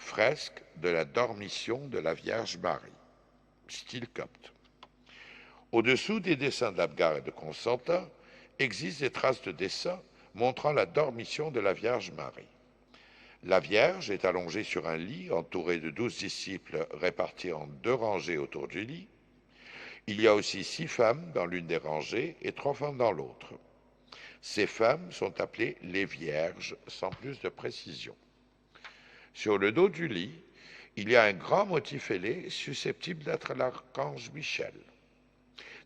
fresque de la Dormition de la Vierge Marie, style copte. Au-dessous des dessins d'Abgar et de Constantin existent des traces de dessins montrant la Dormition de la Vierge Marie. La Vierge est allongée sur un lit entourée de 12 disciples répartis en 2 rangées autour du lit. Il y a aussi 6 femmes dans l'une des rangées et 3 femmes dans l'autre. Ces femmes sont appelées les Vierges, sans plus de précision. Sur le dos du lit, il y a un grand motif ailé susceptible d'être l'archange Michel.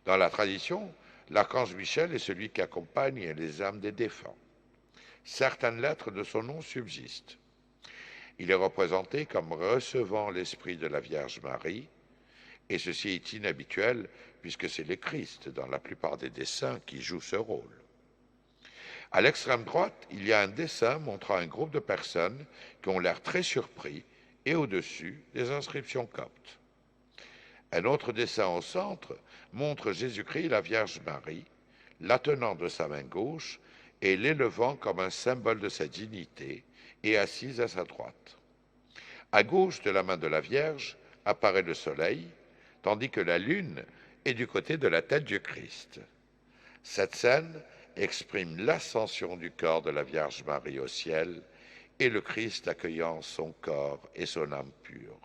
Dans la tradition, l'archange Michel est celui qui accompagne les âmes des défunts. Certaines lettres de son nom subsistent. Il est représenté comme recevant l'esprit de la Vierge Marie, et ceci est inhabituel puisque c'est le Christ dans la plupart des dessins qui joue ce rôle. À l'extrême droite, il y a un dessin montrant un groupe de personnes qui ont l'air très surpris et au-dessus des inscriptions coptes. Un autre dessin au centre montre Jésus-Christ et la Vierge Marie, la tenant de sa main gauche et l'élevant comme un symbole de sa dignité et assise à sa droite. À gauche de la main de la Vierge apparaît le soleil, tandis que la lune est du côté de la tête du Christ. Cette scène exprime l'ascension du corps de la Vierge Marie au ciel et le Christ accueillant son corps et son âme pure.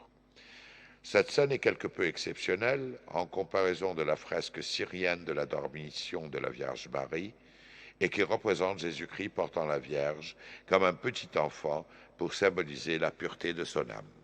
Cette scène est quelque peu exceptionnelle en comparaison de la fresque syrienne de la Dormition de la Vierge Marie et qui représente Jésus-Christ portant la Vierge comme un petit enfant pour symboliser la pureté de son âme.